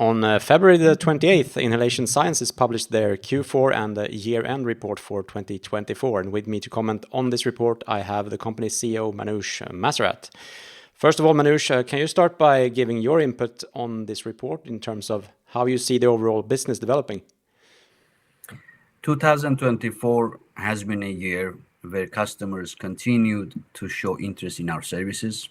On February the 28th, Inhalation Sciences published their Q4 and year-end report for 2024. And with me to comment on this report, I have the company's CEO, Manoush Massarat. First of all, Manoush, can you start by giving your input on this report in terms of how you see the overall business developing? 2024 has been a year where customers continued to show interest in our services,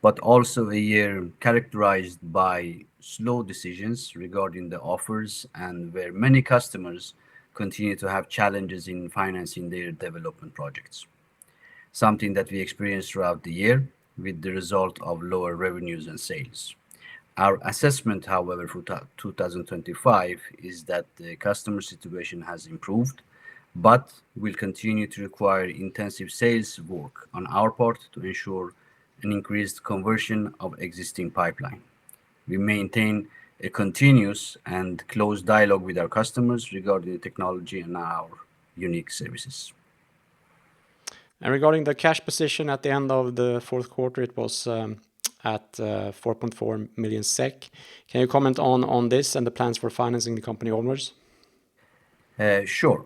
but also a year characterized by slow decisions regarding the offers and where many customers continue to have challenges in financing their development projects. Something that we experienced throughout the year with the result of lower revenues and sales. Our assessment, however, for 2025 is that the customer situation has improved, but will continue to require intensive sales work on our part to ensure an increased conversion of existing pipeline. We maintain a continuous and close dialogue with our customers regarding the technology and our unique services. And regarding the cash position at the end of the fourth quarter, it was at 4.4 million SEK. Can you comment on this and the plans for financing the company onwards? Sure.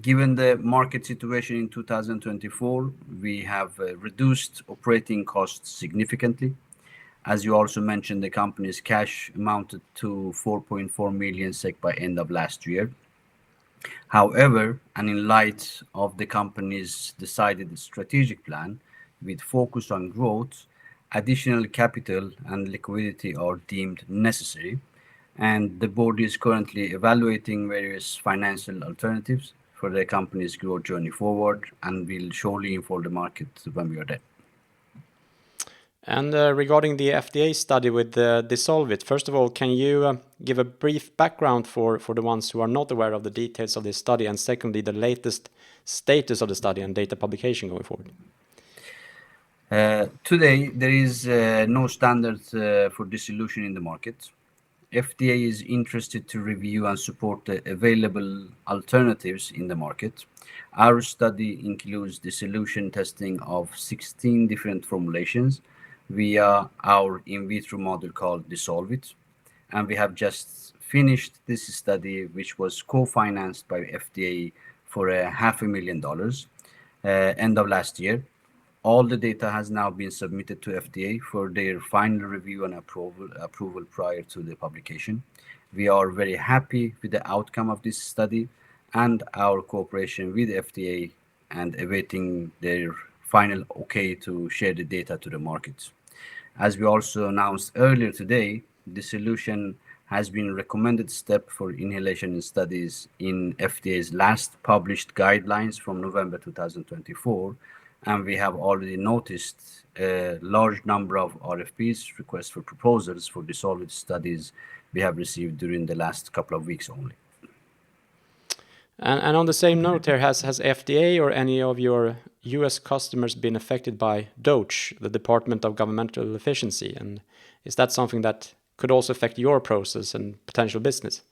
Given the market situation in 2024, we have reduced operating costs significantly. As you also mentioned, the company's cash amounted to 4.4 million SEK by end of last year. However, and in light of the company's decided strategic plan with focus on growth, additional capital and liquidity are deemed necessary, and the board is currently evaluating various financial alternatives for the company's growth journey forward and will surely inform the market when we are there. And regarding the FDA study with Dissolve, first of all, can you give a brief background for the ones who are not aware of the details of this study, and secondly, the latest status of the study and data publication going forward? Today, there is no standard for dissolution in the market. FDA is interested to review and support the available alternatives in the market. Our study includes dissolution testing of 16 different formulations via our in vitro model called Dissolve. And we have just finished this study, which was co-financed by FDA for $500,000 end of last year. All the data has now been submitted to FDA for their final review and approval prior to the publication. We are very happy with the outcome of this study and our cooperation with FDA and awaiting their final okay to share the data to the market. As we also announced earlier today, dissolution has been a recommended step for inhalation studies in FDA's last published guidelines from November 2024. And we have already noticed a large number of RFPs, requests for proposals for Dissolve studies we have received during the last couple of weeks only. And on the same note here, has FDA or any of your US customers been affected by DOGE, the Department of Governmental Efficiency? And is that something that could also affect your process and potential business?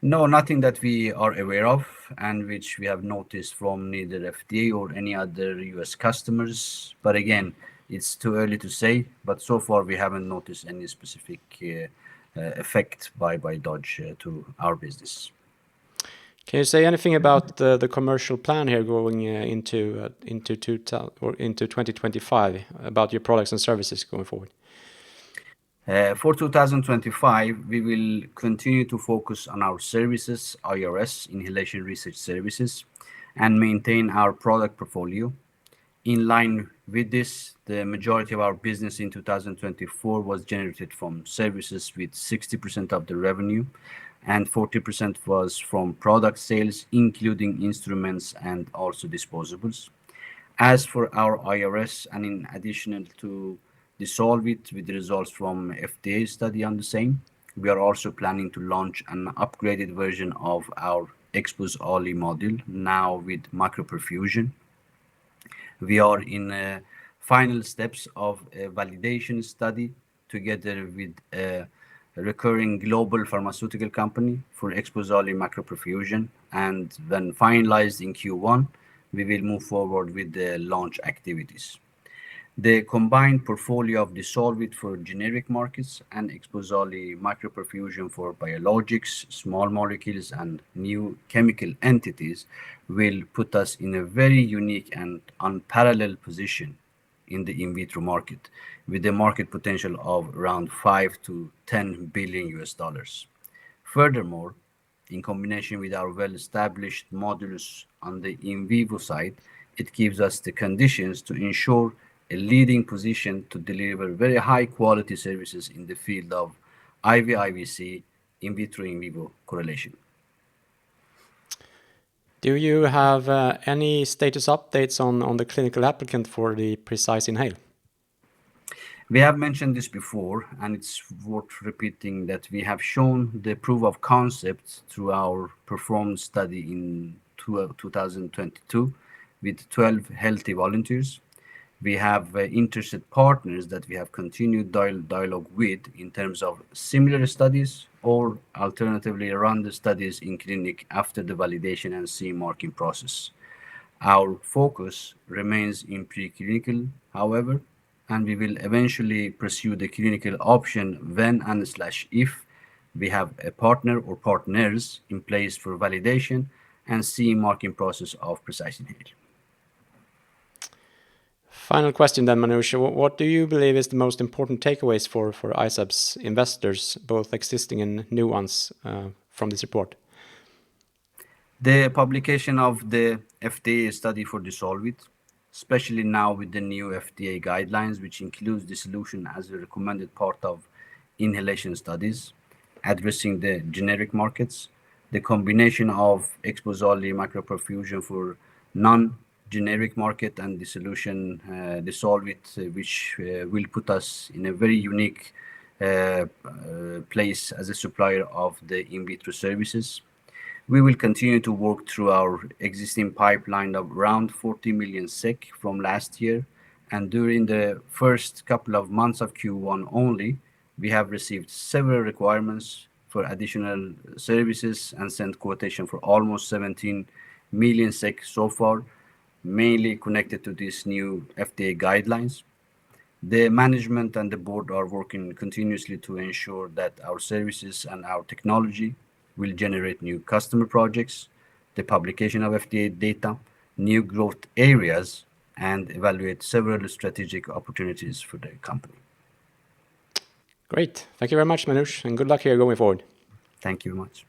No, nothing that we are aware of and which we have noticed from neither FDA or any other US customers. But again, it's too early to say, but so far we haven't noticed any specific effect by DOGE to our business. Can you say anything about the commercial plan here going into 2025 about your products and services going forward? For 2025, we will continue to focus on our services, IRS, Inhalation Research Services, and maintain our product portfolio. In line with this, the majority of our business in 2024 was generated from services with 60% of the revenue, and 40% was from product sales, including instruments and also disposables. As for our IRS, and in addition to Dissolve with the results from FDA study on the same, we are also planning to launch an upgraded version of our Expose Ali module, now with microperfusion. We are in final steps of a validation study together with a recurring global pharmaceutical company for Expose Ali microperfusion, and when finalized in Q1, we will move forward with the launch activities. The combined portfolio of Dissolvit for generic markets and Exposoli microperfusion for biologics, small molecules, and new chemical entities will put us in a very unique and unparalleled position in the in vitro market, with a market potential of around 5 to 10 billion US dollars. Furthermore, in combination with our well-established modulus on the in vivo side, it gives us the conditions to ensure a leading position to deliver very high quality services in the field of IV-IVC, in vitro in vivo correlation. Do you have any status updates on the clinical applicant for the Precise Inhale? We have mentioned this before, and it's worth repeating that we have shown the proof of concept through our performed study in 2022 with 12 healthy volunteers. We have interested partners that we have continued dialogue with in terms of similar studies or alternatively run the studies in clinic after the validation and CE marking process. Our focus remains in preclinical, however, and we will eventually pursue the clinical option when and slash if we have a partner or partners in place for validation and CE marking process of Precise Inhale. Final question then, Manoush. What do you believe is the most important takeaways for ISAB's investors, both existing and new ones, from this report? The publication of the FDA study for Dissolvit, especially now with the new FDA guidelines, which includes dissolution as a recommended part of inhalation studies, addressing the generic markets, the combination of Exposoli microperfusion for non-generic market and dissolution Dissolvit, which will put us in a very unique place as a supplier of the in vitro services. We will continue to work through our existing pipeline of around 40 million SEK from last year, and during the first couple of months of Q1 only, we have received several requirements for additional services and sent quotation for almost 17 million SEK so far, mainly connected to these new FDA guidelines. The management and the board are working continuously to ensure that our services and our technology will generate new customer projects, the publication of FDA data, new growth areas, and evaluate several strategic opportunities for the company. Great. Thank you very much, Manoush, and good luck here going forward. Thank you very much.